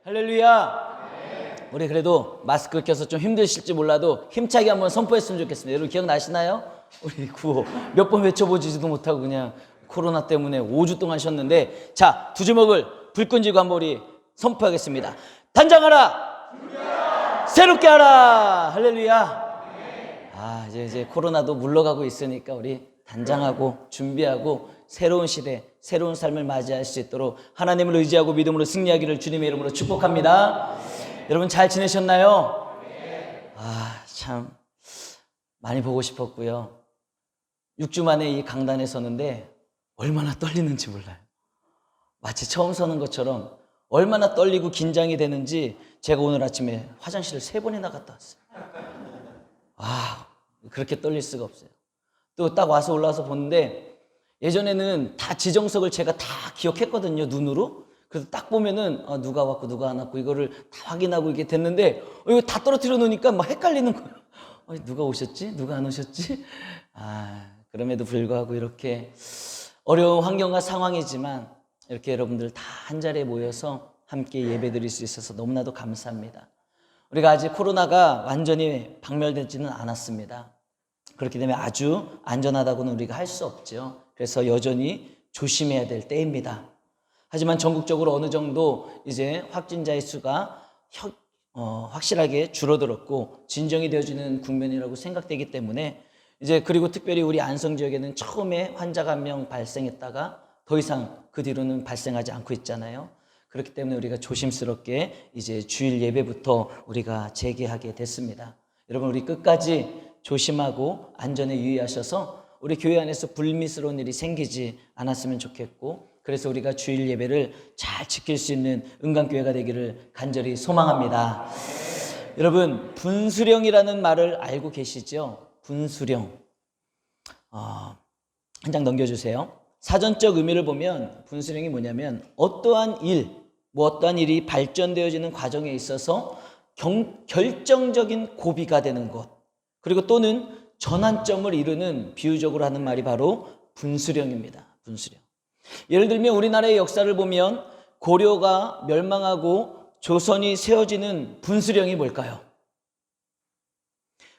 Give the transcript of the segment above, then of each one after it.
할렐루야. 우리 그래도 마스크 껴서 좀 힘드실지 몰라도 힘차게 한번 선포했으면 좋겠습니다. 여러분 기억나시나요? 우리 구호 몇 번 외쳐보지도 못하고 그냥 코로나 때문에 5주 동안 쉬었는데, 자, 두 주먹을 불끈 쥐고 한번 우리 선포하겠습니다. 단장하라, 새롭게 하라. 할렐루야. 이제 코로나도 물러가고 있으니까 우리 단장하고 준비하고 새로운 시대, 새로운 삶을 맞이할 수 있도록 하나님을 의지하고 믿음으로 승리하기를 주님의 이름으로 축복합니다. 여러분 잘 지내셨나요? 참 많이 보고 싶었고요. 6주 만에 이 강단에 서는데 얼마나 떨리는지 몰라요. 마치 처음 서는 것처럼 얼마나 떨리고 긴장이 되는지 제가 오늘 아침에 화장실을 3번이나 갔다 왔어요. 그렇게 떨릴 수가 없어요. 또 딱 와서 올라와서 보는데 예전에는 다 지정석을 제가 다 기억했거든요, 눈으로. 그래서 딱 보면은 누가 왔고 누가 안 왔고 이거를 다 확인하고 이게 됐는데 이거 다 떨어뜨려 놓으니까 막 헷갈리는 거예요. 누가 오셨지? 누가 안 오셨지? 그럼에도 불구하고 이렇게 어려운 환경과 상황이지만 이렇게 여러분들 다 한자리에 모여서 함께 예배드릴 수 있어서 너무나도 감사합니다. 우리가 아직 코로나가 완전히 박멸되지는 않았습니다. 그렇기 때문에 아주 안전하다고는 우리가 할 수 없죠. 그래서 여전히 조심해야 될 때입니다. 하지만 전국적으로 어느 정도 이제 확진자의 수가 확실하게 줄어들었고 진정이 되어지는 국면이라고 생각되기 때문에 이제 그리고 특별히 우리 안성 지역에는 처음에 환자가 1명 발생했다가 더 이상 그 뒤로는 발생하지 않고 있잖아요. 그렇기 때문에 우리가 조심스럽게 이제 주일 예배부터 우리가 재개하게 됐습니다. 여러분 우리 끝까지 조심하고 안전에 유의하셔서 우리 교회 안에서 불미스러운 일이 생기지 않았으면 좋겠고, 그래서 우리가 주일 예배를 잘 지킬 수 있는 은강교회가 되기를 간절히 소망합니다. 여러분 분수령이라는 말을 알고 계시죠? 분수령. 한 장 넘겨주세요. 사전적 의미를 보면 분수령이 뭐냐면 어떠한 일이 발전되어지는 과정에 있어서 결정적인 고비가 되는 것, 그리고 또는 전환점을 이루는 비유적으로 하는 말이 바로 분수령입니다. 분수령. 예를 들면 우리나라의 역사를 보면 고려가 멸망하고 조선이 세워지는 분수령이 뭘까요?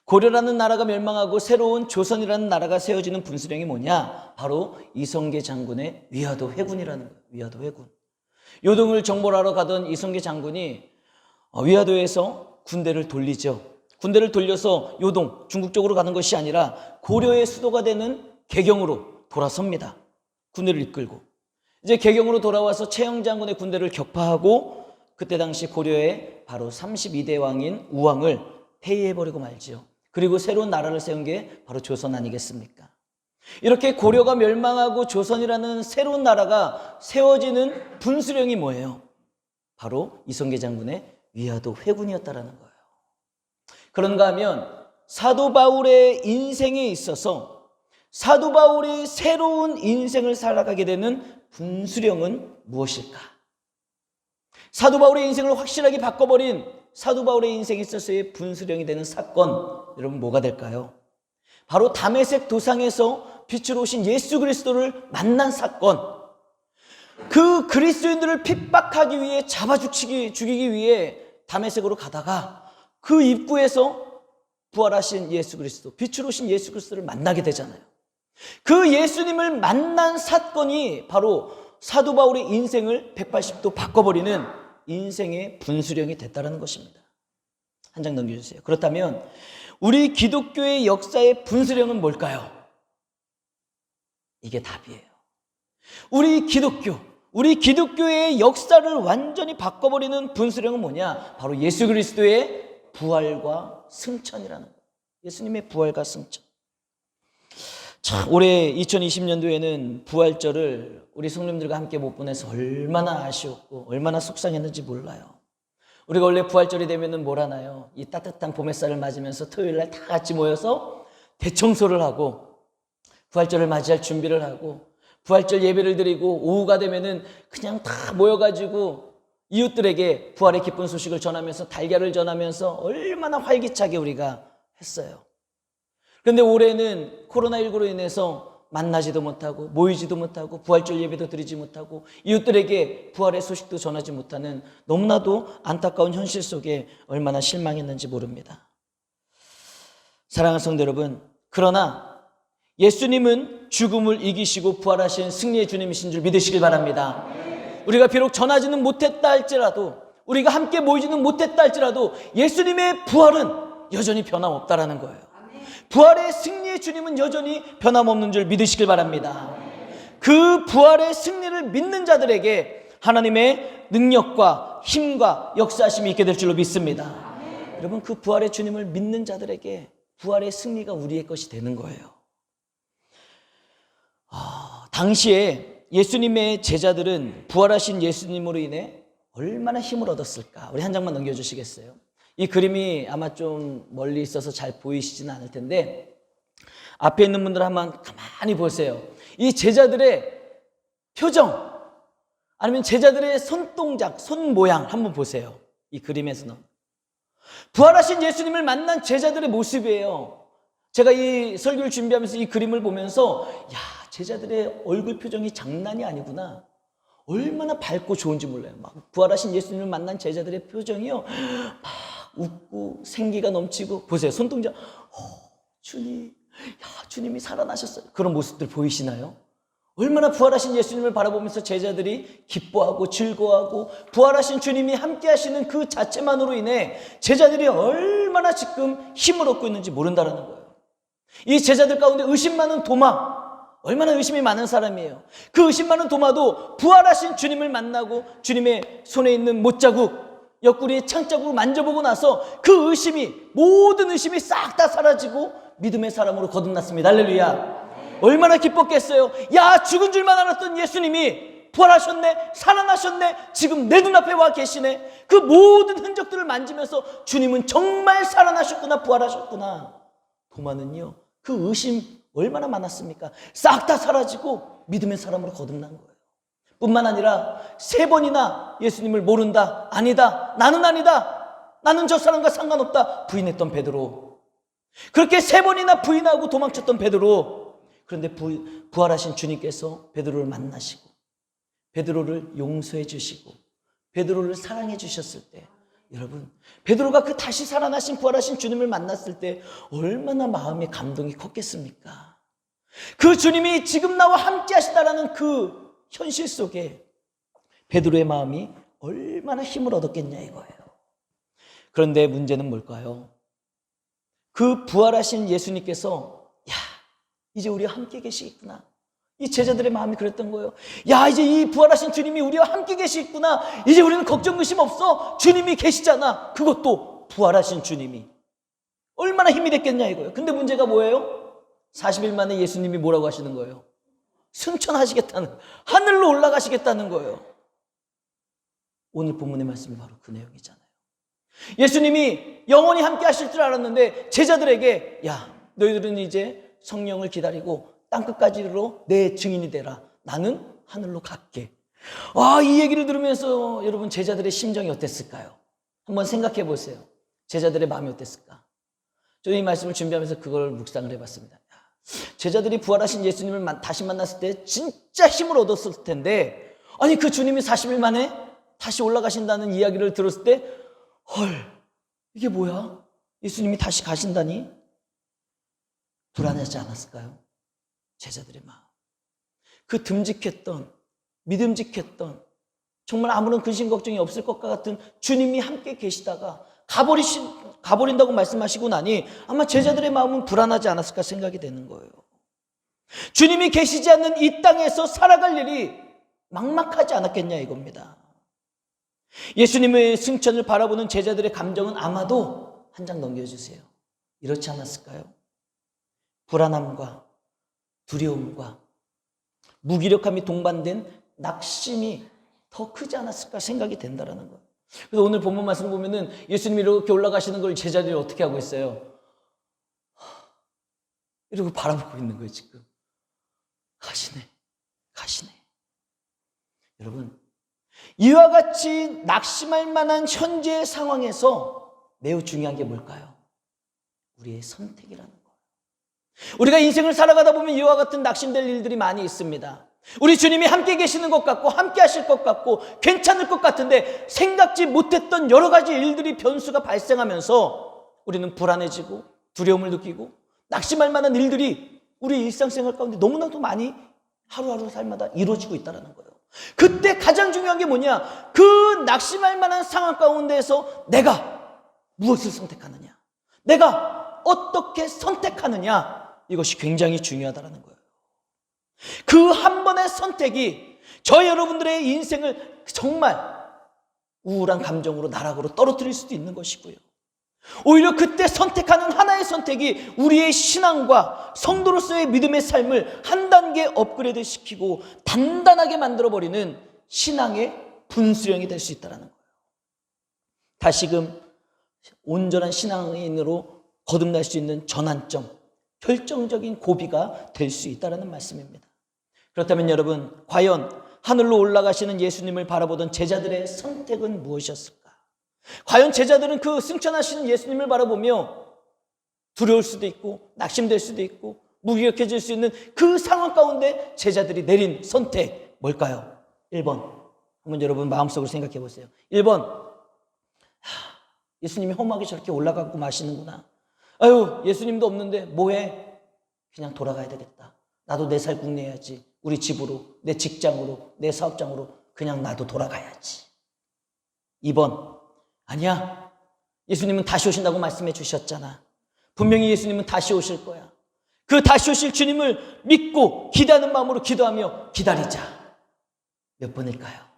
고려라는 나라가 멸망하고 새로운 조선이라는 나라가 세워지는 분수령이 뭐냐? 바로 이성계 장군의 위화도 회군이라는 거예요. 위화도 회군. 요동을 정벌하러 가던 이성계 장군이 위화도에서 군대를 돌리죠. 군대를 돌려서 요동, 중국 쪽으로 가는 것이 아니라 고려의 수도가 되는 개경으로 돌아섭니다. 군대를 이끌고. 이제 개경으로 돌아와서 최영 장군의 군대를 격파하고 그때 당시 고려의 바로 32대 왕인 우왕을 폐위해버리고 말지요. 그리고 새로운 나라를 세운 게 바로 조선 아니겠습니까? 이렇게 고려가 멸망하고 조선이라는 새로운 나라가 세워지는 분수령이 뭐예요? 바로 이성계 장군의 위화도 회군이었다라는 거예요. 그런가 하면 사도 바울의 인생에 있어서 사도 바울이 새로운 인생을 살아가게 되는 분수령은 무엇일까? 사도 바울의 인생을 확실하게 바꿔버린 사도 바울의 인생에 있어서의 분수령이 되는 사건, 여러분 뭐가 될까요? 바로 다메섹 도상에서 빛으로 오신 예수 그리스도를 만난 사건. 그 그리스도인들을 핍박하기 위해 죽이기 위해 다메섹으로 가다가 그 입구에서 부활하신 예수 그리스도, 빛으로 오신 예수 그리스도를 만나게 되잖아요. 그 예수님을 만난 사건이 바로 사도 바울의 인생을 180도 바꿔버리는 인생의 분수령이 됐다는 것입니다. 한 장 넘겨주세요. 그렇다면 우리 기독교의 역사의 분수령은 뭘까요? 이게 답이에요. 우리 기독교의 역사를 완전히 바꿔버리는 분수령은 뭐냐? 바로 예수 그리스도의 부활과 승천이라는 거예요. 예수님의 부활과 승천. 올해 2020년도에는 부활절을 우리 성도님들과 함께 못 보내서 얼마나 아쉬웠고 얼마나 속상했는지 몰라요. 우리가 원래 부활절이 되면은 뭘 하나요? 이 따뜻한 봄 햇살을 맞으면서 토요일날 다 같이 모여서 대청소를 하고 부활절을 맞이할 준비를 하고 부활절 예배를 드리고 오후가 되면은 그냥 다 모여가지고 이웃들에게 부활의 기쁜 소식을 전하면서 달걀을 전하면서 얼마나 활기차게 우리가 했어요. 그런데 올해는 코로나19로 인해서 만나지도 못하고 모이지도 못하고 부활절 예배도 드리지 못하고 이웃들에게 부활의 소식도 전하지 못하는 너무나도 안타까운 현실 속에 얼마나 실망했는지 모릅니다. 사랑하는 성도 여러분, 그러나 예수님은 죽음을 이기시고 부활하신 승리의 주님이신 줄 믿으시길 바랍니다. 우리가 비록 전하지는 못했다 할지라도, 우리가 함께 모이지는 못했다 할지라도 예수님의 부활은 여전히 변함없다라는 거예요. 부활의 승리의 주님은 여전히 변함없는 줄 믿으시길 바랍니다. 그 부활의 승리를 믿는 자들에게 하나님의 능력과 힘과 역사하심이 있게 될 줄로 믿습니다. 여러분, 그 부활의 주님을 믿는 자들에게 부활의 승리가 우리의 것이 되는 거예요. 당시에 예수님의 제자들은 부활하신 예수님으로 인해 얼마나 힘을 얻었을까? 우리 한 장만 넘겨주시겠어요? 이 그림이 아마 좀 멀리 있어서 잘 보이시지는 않을 텐데 앞에 있는 분들 한번 가만히 보세요. 이 제자들의 표정 아니면 제자들의 손동작, 손 모양 한번 보세요. 이 그림에서는 부활하신 예수님을 만난 제자들의 모습이에요. 제가 이 설교를 준비하면서 이 그림을 보면서 제자들의 얼굴 표정이 장난이 아니구나. 얼마나 밝고 좋은지 몰라요. 막 부활하신 예수님을 만난 제자들의 표정이요, 막 웃고 생기가 넘치고, 보세요, 손동작. 주님, 주님이 살아나셨어요. 그런 모습들 보이시나요? 얼마나 부활하신 예수님을 바라보면서 제자들이 기뻐하고 즐거워하고 부활하신 주님이 함께 하시는 그 자체만으로 인해 제자들이 얼마나 지금 힘을 얻고 있는지 모른다는 거예요. 이 제자들 가운데 의심 많은 도마, 얼마나 의심이 많은 사람이에요. 그 의심 많은 도마도 부활하신 주님을 만나고 주님의 손에 있는 못자국, 옆구리에 창자국을 만져보고 나서 그 의심이, 모든 의심이 싹 다 사라지고 믿음의 사람으로 거듭났습니다. 할렐루야. 얼마나 기뻤겠어요. 죽은 줄만 알았던 예수님이 부활하셨네, 살아나셨네, 지금 내 눈앞에 와 계시네. 그 모든 흔적들을 만지면서 주님은 정말 살아나셨구나, 부활하셨구나. 도마는요, 그 의심 얼마나 많았습니까? 싹 다 사라지고 믿음의 사람으로 거듭난 거예요. 뿐만 아니라 3번이나 예수님을 모른다, 아니다, 나는 아니다, 나는 저 사람과 상관없다 부인했던 베드로. 그렇게 3번이나 부인하고 도망쳤던 베드로. 그런데 부활하신 주님께서 베드로를 만나시고 베드로를 용서해 주시고 베드로를 사랑해 주셨을 때, 여러분, 베드로가 그 다시 살아나신 부활하신 주님을 만났을 때 얼마나 마음의 감동이 컸겠습니까? 그 주님이 지금 나와 함께 하시다라는 그 현실 속에 베드로의 마음이 얼마나 힘을 얻었겠냐 이거예요. 그런데 문제는 뭘까요? 그 부활하신 예수님께서 이제 우리와 함께 계시겠구나. 이 제자들의 마음이 그랬던 거예요. 이제 이 부활하신 주님이 우리와 함께 계시겠구나. 이제 우리는 걱정 의심 없어. 주님이 계시잖아. 그것도 부활하신 주님이. 얼마나 힘이 됐겠냐 이거예요. 근데 문제가 뭐예요? 40일 만에 예수님이 뭐라고 하시는 거예요? 승천하시겠다는, 하늘로 올라가시겠다는 거예요. 오늘 본문의 말씀이 바로 그 내용이잖아요. 예수님이 영원히 함께 하실 줄 알았는데 제자들에게 너희들은 이제 성령을 기다리고 땅끝까지로 내 증인이 되라. 나는 하늘로 갈게. 이 얘기를 들으면서 여러분, 제자들의 심정이 어땠을까요? 한번 생각해 보세요. 제자들의 마음이 어땠을까? 저희 이 말씀을 준비하면서 그걸 묵상을 해봤습니다. 제자들이 부활하신 예수님을 다시 만났을 때 진짜 힘을 얻었을 텐데, 아니 그 주님이 40일 만에 다시 올라가신다는 이야기를 들었을 때 이게 뭐야? 예수님이 다시 가신다니? 불안하지 않았을까요? 제자들의 마음. 그 듬직했던, 믿음직했던, 정말 아무런 근심 걱정이 없을 것 같은 주님이 함께 계시다가 가버린다고 말씀하시고 나니 아마 제자들의 마음은 불안하지 않았을까 생각이 되는 거예요. 주님이 계시지 않는 이 땅에서 살아갈 일이 막막하지 않았겠냐 이겁니다. 예수님의 승천을 바라보는 제자들의 감정은 아마도 한 장 넘겨주세요. 이렇지 않았을까요? 불안함과 두려움과 무기력함이 동반된 낙심이 더 크지 않았을까 생각이 된다는 거예요. 그래서 오늘 본문 말씀을 보면은 예수님이 이렇게 올라가시는 걸 제자들이 어떻게 하고 있어요? 이러고 바라보고 있는 거예요. 지금 가시네. 여러분, 이와 같이 낙심할 만한 현재의 상황에서 매우 중요한 게 뭘까요? 우리의 선택이라는 거예요. 우리가 인생을 살아가다 보면 이와 같은 낙심될 일들이 많이 있습니다. 우리 주님이 함께 계시는 것 같고 함께 하실 것 같고 괜찮을 것 같은데 생각지 못했던 여러 가지 일들이 변수가 발생하면서 우리는 불안해지고 두려움을 느끼고 낙심할 만한 일들이 우리 일상생활 가운데 너무나도 많이 하루하루 살마다 이루어지고 있다는 거예요. 그때 가장 중요한 게 뭐냐? 그 낙심할 만한 상황 가운데에서 내가 무엇을 선택하느냐, 내가 어떻게 선택하느냐, 이것이 굉장히 중요하다는 거예요. 그 한 번의 선택이 저 여러분들의 인생을 정말 우울한 감정으로 나락으로 떨어뜨릴 수도 있는 것이고요, 오히려 그때 선택하는 하나의 선택이 우리의 신앙과 성도로서의 믿음의 삶을 한 단계 업그레이드 시키고 단단하게 만들어버리는 신앙의 분수령이 될 수 있다는 거예요. 다시금 온전한 신앙인으로 거듭날 수 있는 전환점, 결정적인 고비가 될 수 있다는 말씀입니다. 그렇다면 여러분, 과연 하늘로 올라가시는 예수님을 바라보던 제자들의 선택은 무엇이었을까? 과연 제자들은 그 승천하시는 예수님을 바라보며 두려울 수도 있고 낙심될 수도 있고 무기력해질 수 있는 그 상황 가운데 제자들이 내린 선택 뭘까요? 1번, 한번 여러분 마음속으로 생각해 보세요. 1번, 예수님이 험하게 저렇게 올라가고 마시는구나. 아유, 예수님도 없는데 뭐해? 그냥 돌아가야 되겠다. 나도 내 살 국내야지. 우리 집으로, 내 직장으로, 내 사업장으로 그냥 나도 돌아가야지. 2번, 아니야, 예수님은 다시 오신다고 말씀해 주셨잖아. 분명히 예수님은 다시 오실 거야. 그 다시 오실 주님을 믿고 기대하는 마음으로 기도하며 기다리자. 몇 번일까요?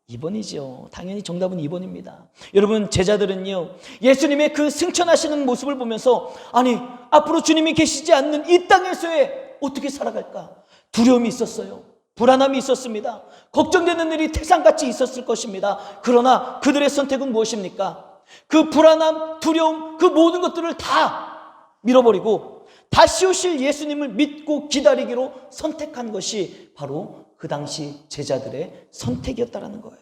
2번이죠. 당연히 정답은 2번입니다. 여러분, 제자들은요, 예수님의 그 승천하시는 모습을 보면서 아니, 앞으로 주님이 계시지 않는 이 땅에서의 어떻게 살아갈까? 두려움이 있었어요. 불안함이 있었습니다. 걱정되는 일이 태산같이 있었을 것입니다. 그러나 그들의 선택은 무엇입니까? 그 불안함, 두려움, 그 모든 것들을 다 밀어버리고 다시 오실 예수님을 믿고 기다리기로 선택한 것이 바로 그 당시 제자들의 선택이었다는 거예요.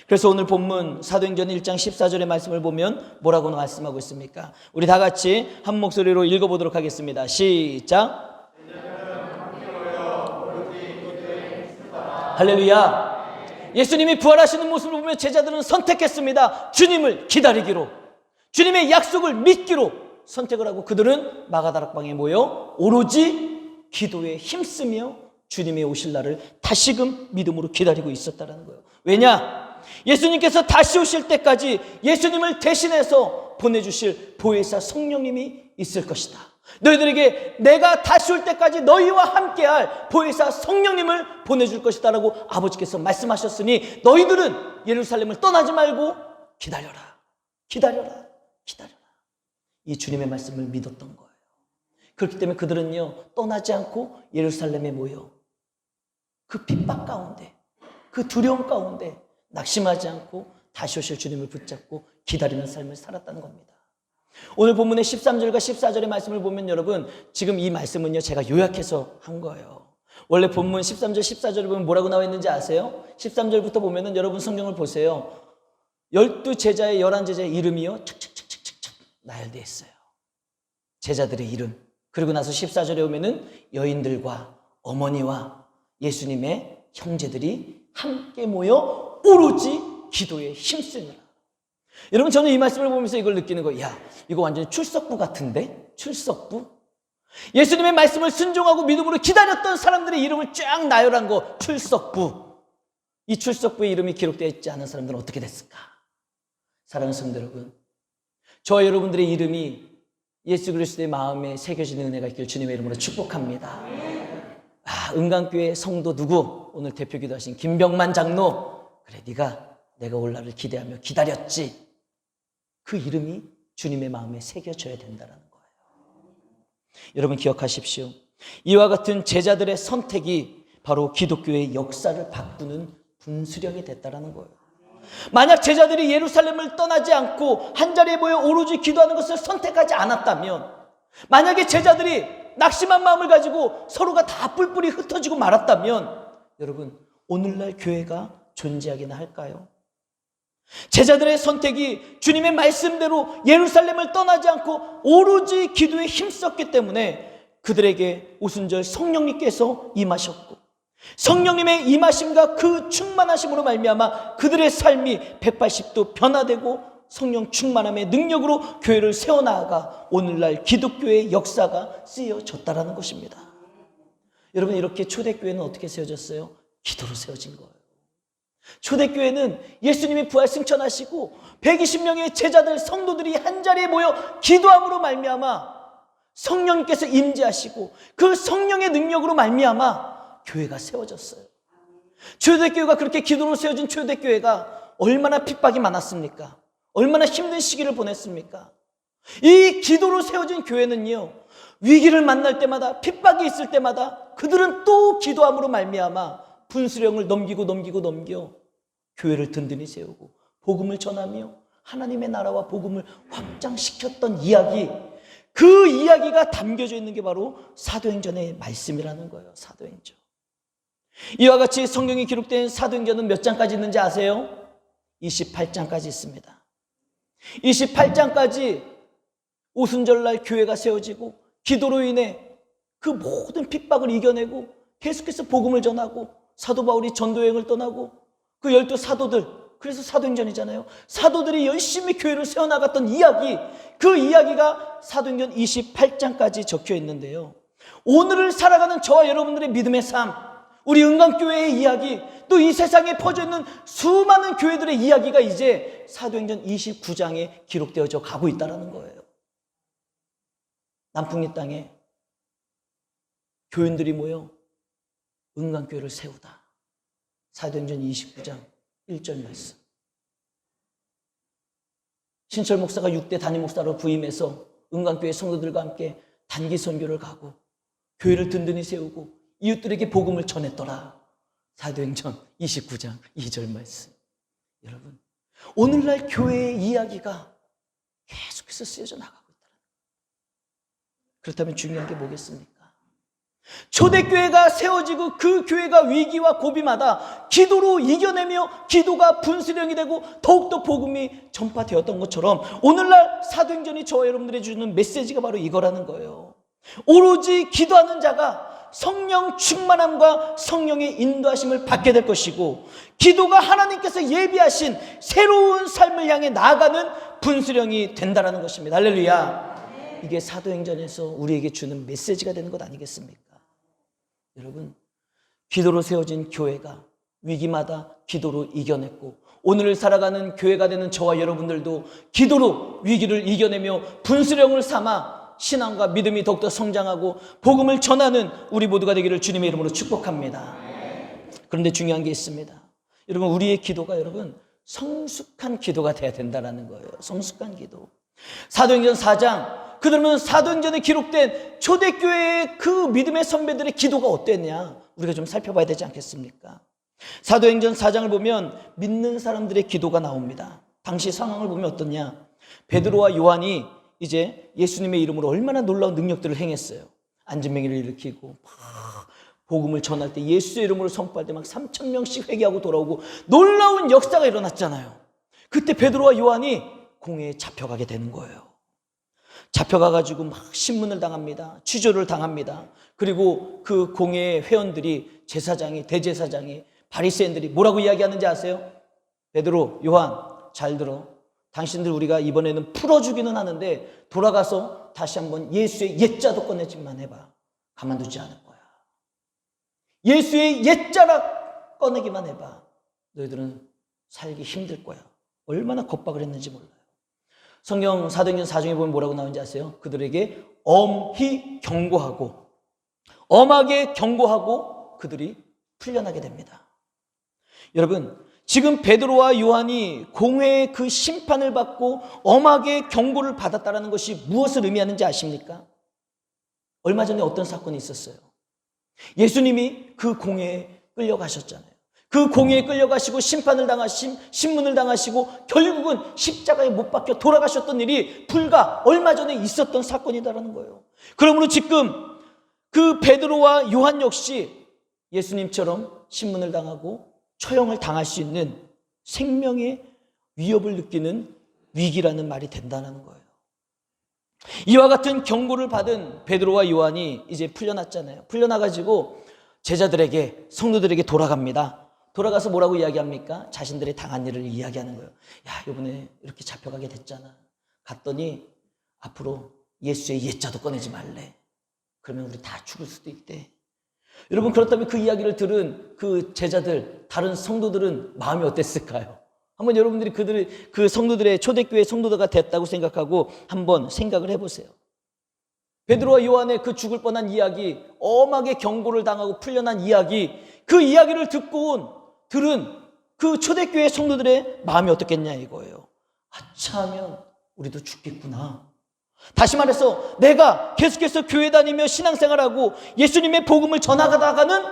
그래서 오늘 본문 사도행전 1장 14절의 말씀을 보면 뭐라고 말씀하고 있습니까? 우리 다 같이 한 목소리로 읽어보도록 하겠습니다. 시작. 할렐루야. 예수님이 부활하시는 모습을 보며 제자들은 선택했습니다. 주님을 기다리기로, 주님의 약속을 믿기로 선택을 하고 그들은 마가다락방에 모여 오로지 기도에 힘쓰며 주님의 오실 날을 다시금 믿음으로 기다리고 있었다는 거예요. 왜냐? 예수님께서 다시 오실 때까지 예수님을 대신해서 보내주실 보혜사 성령님이 있을 것이다. 너희들에게 내가 다시 올 때까지 너희와 함께할 보혜사 성령님을 보내줄 것이다 라고 아버지께서 말씀하셨으니 너희들은 예루살렘을 떠나지 말고 기다려라, 기다려라, 기다려라. 이 주님의 말씀을 믿었던 거예요. 그렇기 때문에 그들은요, 떠나지 않고 예루살렘에 모여 그 핍박 가운데, 그 두려움 가운데 낙심하지 않고 다시 오실 주님을 붙잡고 기다리는 삶을 살았다는 겁니다. 오늘 본문의 13절과 14절의 말씀을 보면 여러분, 지금 이 말씀은요, 제가 요약해서 한 거예요. 원래 본문 13절, 14절을 보면 뭐라고 나와 있는지 아세요? 13절부터 보면은 여러분 성경을 보세요. 12제자의 11제자의 이름이요, 착착착착착 나열되어 있어요. 제자들의 이름. 그리고 나서 14절에 오면은 여인들과 어머니와 예수님의 형제들이 함께 모여 오로지 기도에 힘쓰느라. 여러분, 저는 이 말씀을 보면서 이걸 느끼는 거예요. 야, 이거 완전히 출석부 같은데? 출석부? 예수님의 말씀을 순종하고 믿음으로 기다렸던 사람들의 이름을 쫙 나열한 거, 출석부. 이 출석부의 이름이 기록되어 있지 않은 사람들은 어떻게 됐을까? 사랑하는 성도 여러분, 저와 여러분들의 이름이 예수 그리스도의 마음에 새겨지는 은혜가 있길 주님의 이름으로 축복합니다. 은강교회 성도 누구? 오늘 대표 기도하신 김병만 장로. 그래, 내가 올 날을 기대하며 기다렸지. 그 이름이 주님의 마음에 새겨져야 된다는 거예요. 여러분 기억하십시오. 이와 같은 제자들의 선택이 바로 기독교의 역사를 바꾸는 분수령이 됐다는 거예요. 만약 제자들이 예루살렘을 떠나지 않고 한자리에 모여 오로지 기도하는 것을 선택하지 않았다면, 만약에 제자들이 낙심한 마음을 가지고 서로가 다 뿔뿔이 흩어지고 말았다면, 여러분 오늘날 교회가 존재하기나 할까요? 제자들의 선택이 주님의 말씀대로 예루살렘을 떠나지 않고 오로지 기도에 힘썼기 때문에 그들에게 오순절 성령님께서 임하셨고, 성령님의 임하심과 그 충만하심으로 말미암아 그들의 삶이 180도 변화되고 성령 충만함의 능력으로 교회를 세워나가 오늘날 기독교의 역사가 쓰여졌다라는 것입니다. 여러분, 이렇게 초대교회는 어떻게 세워졌어요? 기도로 세워진 거예요. 초대교회는 예수님이 부활 승천하시고 120명의 제자들 성도들이 한자리에 모여 기도함으로 말미암아 성령님께서 임재하시고 그 성령의 능력으로 말미암아 교회가 세워졌어요. 초대교회가 그렇게 기도로 세워진 초대교회가 얼마나 핍박이 많았습니까? 얼마나 힘든 시기를 보냈습니까? 이 기도로 세워진 교회는요, 위기를 만날 때마다, 핍박이 있을 때마다 그들은 또 기도함으로 말미암아 분수령을 넘기고 교회를 든든히 세우고 복음을 전하며 하나님의 나라와 복음을 확장시켰던 이야기, 그 이야기가 담겨져 있는 게 바로 사도행전의 말씀이라는 거예요. 사도행전. 이와 같이 성경이 기록된 사도행전은 몇 장까지 있는지 아세요? 28장까지 있습니다. 28장까지 오순절날 교회가 세워지고 기도로 인해 그 모든 핍박을 이겨내고 계속해서 복음을 전하고 사도 바울이 전도여행을 떠나고 그 12 사도들, 그래서 사도행전이잖아요. 사도들이 열심히 교회를 세워나갔던 이야기, 그 이야기가 사도행전 28장까지 적혀 있는데요. 오늘을 살아가는 저와 여러분들의 믿음의 삶, 우리 은강교회의 이야기, 또 이 세상에 퍼져있는 수많은 교회들의 이야기가 이제 사도행전 29장에 기록되어져 가고 있다는 거예요. 남풍리 땅에 교인들이 모여 은강교회를 세우다. 사도행전 29장 1절 말씀. 신철 목사가 6대 담임 목사로 부임해서 은강교회 성도들과 함께 단기 선교를 가고 교회를 든든히 세우고 이웃들에게 복음을 전했더라. 사도행전 29장 2절 말씀. 여러분, 오늘날 교회의 이야기가 계속해서 쓰여져 나가고 있다. 그렇다면 중요한 게 뭐겠습니까? 초대교회가 세워지고 그 교회가 위기와 고비마다 기도로 이겨내며 기도가 분수령이 되고 더욱더 복음이 전파되었던 것처럼 오늘날 사도행전이 저와 여러분들이 주는 메시지가 바로 이거라는 거예요. 오로지 기도하는 자가 성령 충만함과 성령의 인도하심을 받게 될 것이고, 기도가 하나님께서 예비하신 새로운 삶을 향해 나아가는 분수령이 된다는 것입니다. 할렐루야. 이게 사도행전에서 우리에게 주는 메시지가 되는 것 아니겠습니까? 여러분, 기도로 세워진 교회가 위기마다 기도로 이겨냈고, 오늘을 살아가는 교회가 되는 저와 여러분들도 기도로 위기를 이겨내며 분수령을 삼아 신앙과 믿음이 더욱더 성장하고 복음을 전하는 우리 모두가 되기를 주님의 이름으로 축복합니다. 그런데 중요한 게 있습니다. 여러분, 우리의 기도가 여러분 성숙한 기도가 돼야 된다는 거예요. 성숙한 기도. 사도행전 4장, 그러면 사도행전에 기록된 초대교회의 그 믿음의 선배들의 기도가 어땠냐, 우리가 좀 살펴봐야 되지 않겠습니까? 사도행전 4장을 보면 믿는 사람들의 기도가 나옵니다. 당시 상황을 보면 어떠냐, 베드로와 요한이 이제 예수님의 이름으로 얼마나 놀라운 능력들을 행했어요. 안진뱅이를 일으키고 막 복음을 전할 때, 예수의 이름으로 선포할 때 막 3,000명씩 회개하고 돌아오고 놀라운 역사가 일어났잖아요. 그때 베드로와 요한이 공회에 잡혀가게 되는 거예요. 잡혀가가지고 막 신문을 당합니다. 취조를 당합니다. 그리고 그 공회 회원들이, 제사장이, 대제사장이, 바리새인들이 뭐라고 이야기하는지 아세요? 베드로, 요한, 잘 들어. 당신들 우리가 이번에는 풀어주기는 하는데 돌아가서 다시 한번 예수의 옛자도 꺼내지만 해봐. 가만두지 않을 거야. 예수의 옛자라 꺼내기만 해봐. 너희들은 살기 힘들 거야. 얼마나 겁박을 했는지 몰라요. 성경 사도행전 4장에 보면 뭐라고 나오는지 아세요? 그들에게 엄히 경고하고, 엄하게 경고하고 그들이 풀려나게 됩니다. 여러분, 지금 베드로와 요한이 공회의 그 심판을 받고 엄하게 경고를 받았다는 것이 무엇을 의미하는지 아십니까? 얼마 전에 어떤 사건이 있었어요. 예수님이 그 공회에 끌려가셨잖아요. 그 공회에 끌려가시고 심판을 신문을 당하시고 결국은 십자가에 못 박혀 돌아가셨던 일이 불과 얼마 전에 있었던 사건이다라는 거예요. 그러므로 지금 그 베드로와 요한 역시 예수님처럼 신문을 당하고 처형을 당할 수 있는 생명의 위협을 느끼는 위기라는 말이 된다는 거예요. 이와 같은 경고를 받은 베드로와 요한이 이제 풀려났잖아요. 풀려나가지고 제자들에게, 성도들에게 돌아갑니다. 돌아가서 뭐라고 이야기합니까? 자신들이 당한 일을 이야기하는 거예요. 야, 이번에 이렇게 잡혀가게 됐잖아. 갔더니 앞으로 예수의 옛자도 꺼내지 말래. 그러면 우리 다 죽을 수도 있대. 여러분, 그렇다면 그 이야기를 들은 그 제자들, 다른 성도들은 마음이 어땠을까요? 한번 여러분들이 그 성도들의, 초대교회 성도들가 됐다고 생각하고 한번 생각을 해보세요. 베드로와 요한의 그 죽을 뻔한 이야기, 엄하게 경고를 당하고 풀려난 이야기, 그 이야기를 들은 그 초대교회 성도들의 마음이 어떻겠냐 이거예요. 아차하면 우리도 죽겠구나. 다시 말해서 내가 계속해서 교회 다니며 신앙생활하고 예수님의 복음을 전하다가는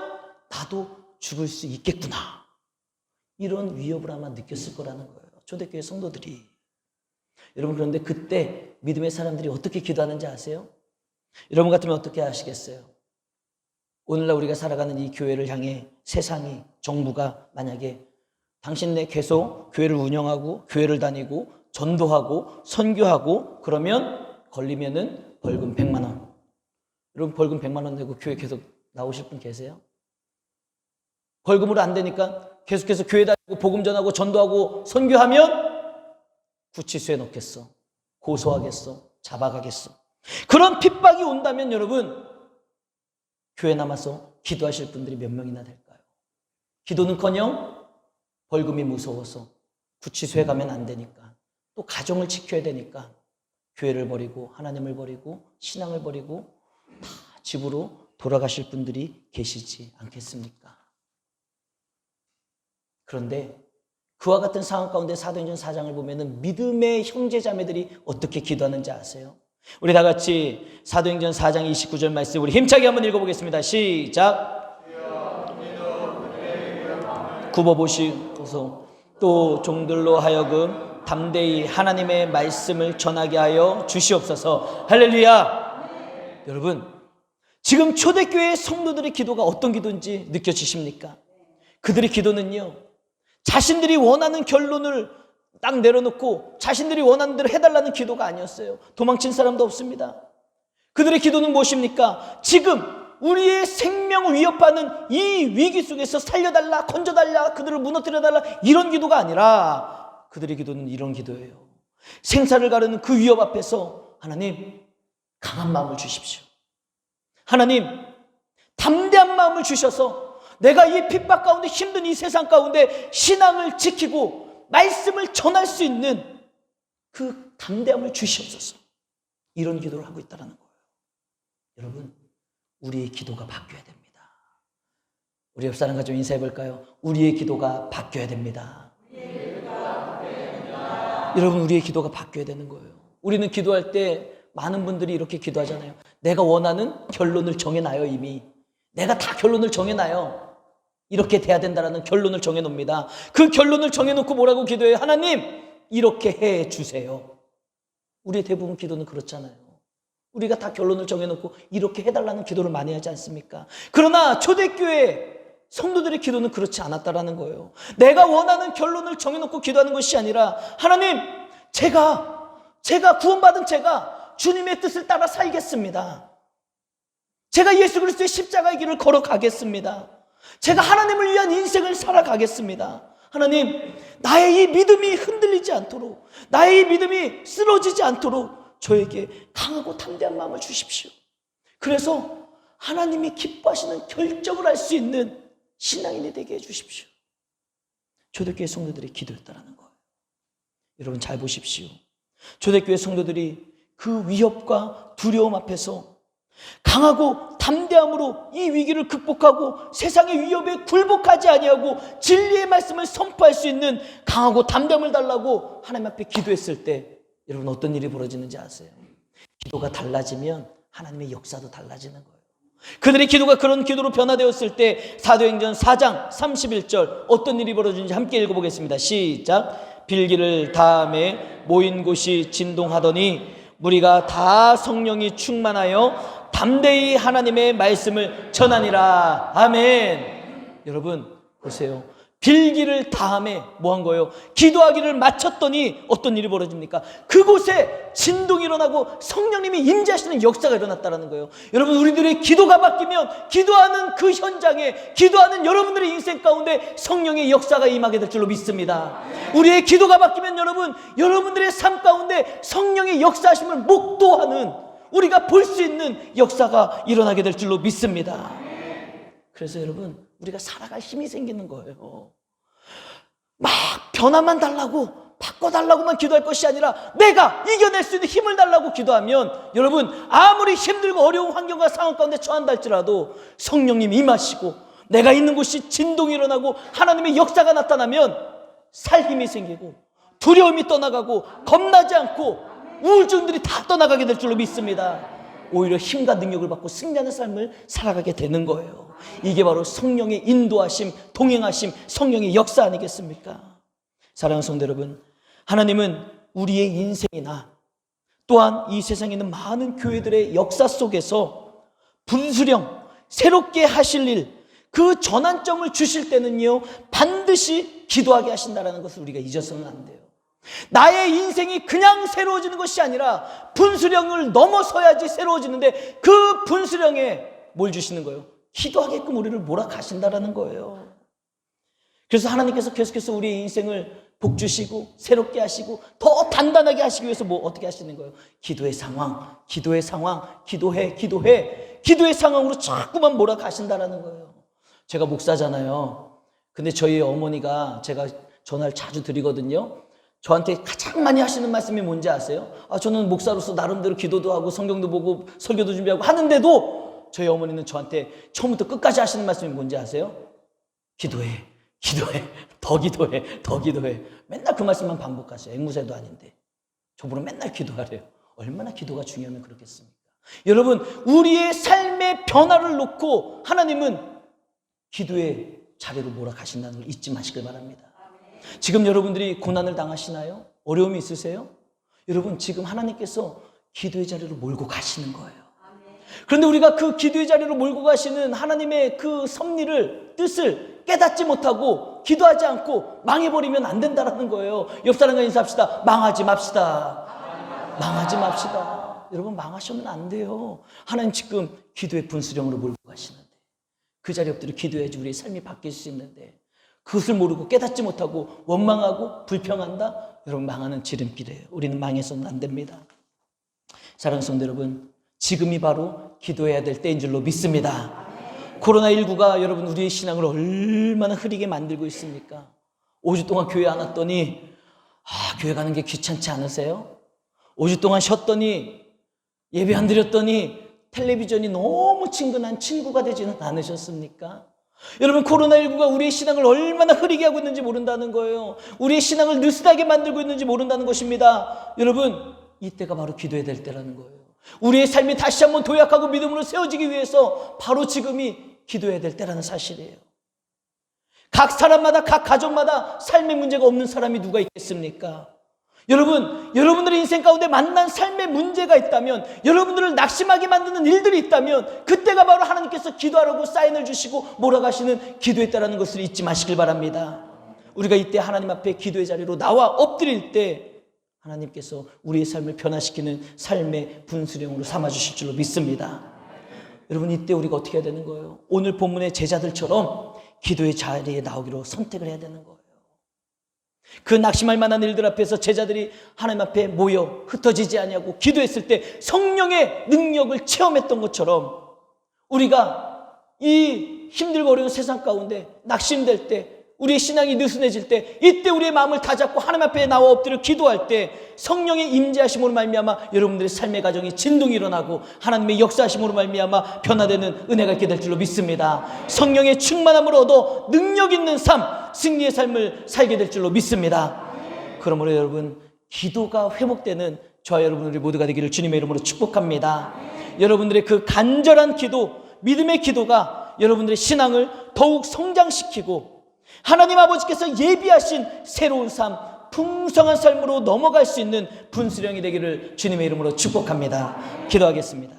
나도 죽을 수 있겠구나. 이런 위협을 아마 느꼈을 거라는 거예요. 초대교회 성도들이. 여러분, 그런데 그때 믿음의 사람들이 어떻게 기도하는지 아세요? 여러분 같으면 어떻게 하시겠어요? 오늘날 우리가 살아가는 이 교회를 향해 세상이, 정부가 만약에 당신네 계속 교회를 운영하고 교회를 다니고 전도하고 선교하고 그러면 걸리면은 벌금 100만 원. 여러분, 벌금 100만 원 내고 교회 계속 나오실 분 계세요? 벌금으로 안 되니까 계속해서 교회 다니고 복음 전하고 전도하고 선교하면 구치소에 넣겠어. 고소하겠어. 잡아가겠어. 그런 핍박이 온다면 여러분, 교회 남아서 기도하실 분들이 몇 명이나 될까요? 기도는커녕 벌금이 무서워서 구치소에 가면 안 되니까, 또 가정을 지켜야 되니까 교회를 버리고 하나님을 버리고 신앙을 버리고 다 집으로 돌아가실 분들이 계시지 않겠습니까? 그런데 그와 같은 상황 가운데 사도행전 4장을 보면은 믿음의 형제자매들이 어떻게 기도하는지 아세요? 우리 다 같이 사도행전 4장 29절 말씀 우리 힘차게 한번 읽어보겠습니다. 시작. 굽어보시고서 또 종들로 하여금 담대히 하나님의 말씀을 전하게 하여 주시옵소서. 할렐루야. 여러분, 지금 초대교회 성도들의 기도가 어떤 기도인지 느껴지십니까? 그들의 기도는요, 자신들이 원하는 결론을 딱 내려놓고 자신들이 원하는 대로 해달라는 기도가 아니었어요. 도망친 사람도 없습니다. 그들의 기도는 무엇입니까? 지금 우리의 생명을 위협하는 이 위기 속에서 살려달라, 건져달라, 그들을 무너뜨려달라, 이런 기도가 아니라 그들의 기도는 이런 기도예요. 생사를 가르는 그 위협 앞에서 하나님, 강한 마음을 주십시오. 하나님, 담대한 마음을 주셔서 내가 이 핍박 가운데, 힘든 이 세상 가운데 신앙을 지키고 말씀을 전할 수 있는 그 담대함을 주시옵소서. 이런 기도를 하고 있다는 거예요. 여러분, 우리의 기도가 바뀌어야 됩니다. 우리 옆 사람과 좀 인사해 볼까요? 우리의 기도가 바뀌어야 됩니다. 여러분, 우리의 기도가 바뀌어야 되는 거예요. 우리는 기도할 때 많은 분들이 이렇게 기도하잖아요. 내가 원하는 결론을 정해놔요. 이미 내가 다 결론을 정해놔요. 이렇게 돼야 된다라는 결론을 정해놓습니다. 그 결론을 정해놓고 뭐라고 기도해요? 하나님, 이렇게 해주세요. 우리의 대부분 기도는 그렇잖아요. 우리가 다 결론을 정해놓고 이렇게 해달라는 기도를 많이 하지 않습니까? 그러나 초대교회 성도들의 기도는 그렇지 않았다라는 거예요. 내가 원하는 결론을 정해놓고 기도하는 것이 아니라, 하나님, 제가 구원받은 제가 주님의 뜻을 따라 살겠습니다. 제가 예수 그리스도의 십자가의 길을 걸어가겠습니다. 제가 하나님을 위한 인생을 살아가겠습니다. 하나님, 나의 이 믿음이 흔들리지 않도록, 나의 이 믿음이 쓰러지지 않도록 저에게 강하고 담대한 마음을 주십시오. 그래서 하나님이 기뻐하시는 결정을 할 수 있는 신앙인이 되게 해주십시오. 초대교회 성도들의 기도였다라는 거예요. 여러분, 잘 보십시오. 초대교회 성도들이 그 위협과 두려움 앞에서 강하고 담대함으로 이 위기를 극복하고 세상의 위협에 굴복하지 아니하고 진리의 말씀을 선포할 수 있는 강하고 담대함을 달라고 하나님 앞에 기도했을 때, 여러분, 어떤 일이 벌어지는지 아세요? 기도가 달라지면 하나님의 역사도 달라지는 거예요. 그들의 기도가 그런 기도로 변화되었을 때 사도행전 4장 31절 어떤 일이 벌어지는지 함께 읽어보겠습니다. 시작. 빌기를 다음에 모인 곳이 진동하더니 무리가 다 성령이 충만하여 담대히 하나님의 말씀을 전하니라. 아멘. 여러분 보세요. 빌기를 다함에 뭐 한 거예요? 기도하기를 마쳤더니 어떤 일이 벌어집니까? 그곳에 진동이 일어나고 성령님이 임재하시는 역사가 일어났다는 거예요. 여러분, 우리들의 기도가 바뀌면 기도하는 그 현장에, 기도하는 여러분들의 인생 가운데 성령의 역사가 임하게 될 줄로 믿습니다. 우리의 기도가 바뀌면 여러분들의 삶 가운데 성령의 역사하심을 목도하는, 우리가 볼 수 있는 역사가 일어나게 될 줄로 믿습니다. 그래서 여러분, 우리가 살아갈 힘이 생기는 거예요. 막 변화만 달라고, 바꿔달라고만 기도할 것이 아니라 내가 이겨낼 수 있는 힘을 달라고 기도하면, 여러분, 아무리 힘들고 어려운 환경과 상황 가운데 처한다 할지라도 성령님이 임하시고 내가 있는 곳이 진동이 일어나고 하나님의 역사가 나타나면 살 힘이 생기고 두려움이 떠나가고 겁나지 않고 우울증들이 다 떠나가게 될 줄로 믿습니다. 오히려 힘과 능력을 받고 승리하는 삶을 살아가게 되는 거예요. 이게 바로 성령의 인도하심, 동행하심, 성령의 역사 아니겠습니까? 사랑하는 성도 여러분, 하나님은 우리의 인생이나 또한 이 세상에 있는 많은 교회들의 역사 속에서 분수령, 새롭게 하실 일, 그 전환점을 주실 때는요, 반드시 기도하게 하신다는 것을 우리가 잊어서는 안 돼요. 나의 인생이 그냥 새로워지는 것이 아니라 분수령을 넘어서야지 새로워지는데, 그 분수령에 뭘 주시는 거예요? 기도하게끔 우리를 몰아가신다라는 거예요. 그래서 하나님께서 계속해서 우리의 인생을 복 주시고 새롭게 하시고 더 단단하게 하시기 위해서 어떻게 하시는 거예요? 기도의 상황, 기도의 상황으로 자꾸만 몰아가신다라는 거예요. 제가 목사잖아요. 근데 저희 어머니가, 제가 전화를 자주 드리거든요. 저한테 가장 많이 하시는 말씀이 뭔지 아세요? 저는 목사로서 나름대로 기도도 하고 성경도 보고 설교도 준비하고 하는데도 저희 어머니는 저한테 처음부터 끝까지 하시는 말씀이 뭔지 아세요? 기도해, 더 기도해. 맨날 그 말씀만 반복하세요. 앵무새도 아닌데 저보고 맨날 기도하래요. 얼마나 기도가 중요하면 그렇겠습니까? 여러분, 우리의 삶의 변화를 놓고 하나님은 기도의 자리로 몰아가신다는 걸 잊지 마시길 바랍니다. 지금 여러분들이 고난을 당하시나요? 어려움이 있으세요? 여러분, 지금 하나님께서 기도의 자리로 몰고 가시는 거예요. 그런데 우리가 그 기도의 자리로 몰고 가시는 하나님의 그 섭리를, 뜻을 깨닫지 못하고 기도하지 않고 망해버리면 안 된다는 거예요. 옆 사람과 인사합시다. 망하지 맙시다. 여러분, 망하시면 안 돼요. 하나님 지금 기도의 분수령으로 몰고 가시는데, 그 자리 엎드려 기도해야지 우리의 삶이 바뀔 수 있는데, 그것을 모르고 깨닫지 못하고 원망하고 불평한다? 여러분, 망하는 지름길이에요. 우리는 망해서는 안 됩니다. 사랑하는 성도 여러분, 지금이 바로 기도해야 될 때인 줄로 믿습니다. 코로나19가 여러분 우리의 신앙을 얼마나 흐리게 만들고 있습니까? 5주 동안 교회 안 왔더니 교회 가는 게 귀찮지 않으세요? 5주 동안 쉬었더니, 예배 안 드렸더니 텔레비전이 너무 친근한 친구가 되지는 않으셨습니까? 여러분, 코로나19가 우리의 신앙을 얼마나 흐리게 하고 있는지 모른다는 거예요. 우리의 신앙을 느슨하게 만들고 있는지 모른다는 것입니다. 여러분, 이때가 바로 기도해야 될 때라는 거예요. 우리의 삶이 다시 한번 도약하고 믿음으로 세워지기 위해서 바로 지금이 기도해야 될 때라는 사실이에요. 각 사람마다, 각 가족마다 삶의 문제가 없는 사람이 누가 있겠습니까? 여러분들의 인생 가운데 만난 삶의 문제가 있다면, 여러분들을 낙심하게 만드는 일들이 있다면, 그때가 바로 하나님께서 기도하라고 사인을 주시고 몰아가시는 기도의 때라는 것을 잊지 마시길 바랍니다. 우리가 이때 하나님 앞에 기도의 자리로 나와 엎드릴 때 하나님께서 우리의 삶을 변화시키는 삶의 분수령으로 삼아주실 줄로 믿습니다. 여러분, 이때 우리가 어떻게 해야 되는 거예요? 오늘 본문의 제자들처럼 기도의 자리에 나오기로 선택을 해야 되는 거예요. 그 낙심할 만한 일들 앞에서 제자들이 하나님 앞에 모여 흩어지지 아니하고 기도했을 때 성령의 능력을 체험했던 것처럼, 우리가 이 힘들고 어려운 세상 가운데 낙심될 때, 우리의 신앙이 느슨해질 때, 이때 우리의 마음을 다잡고 하나님 앞에 나와 엎드려 기도할 때 성령의 임재하심으로 말미암아 여러분들의 삶의 가정이 진동이 일어나고 하나님의 역사하심으로 말미암아 변화되는 은혜가 있게 될 줄로 믿습니다. 성령의 충만함을 얻어 능력 있는 삶, 승리의 삶을 살게 될 줄로 믿습니다. 그러므로 여러분, 기도가 회복되는 저와 여러분들이 모두가 되기를 주님의 이름으로 축복합니다. 여러분들의 그 간절한 기도, 믿음의 기도가 여러분들의 신앙을 더욱 성장시키고 하나님 아버지께서 예비하신 새로운 삶, 풍성한 삶으로 넘어갈 수 있는 분수령이 되기를 주님의 이름으로 축복합니다. 기도하겠습니다.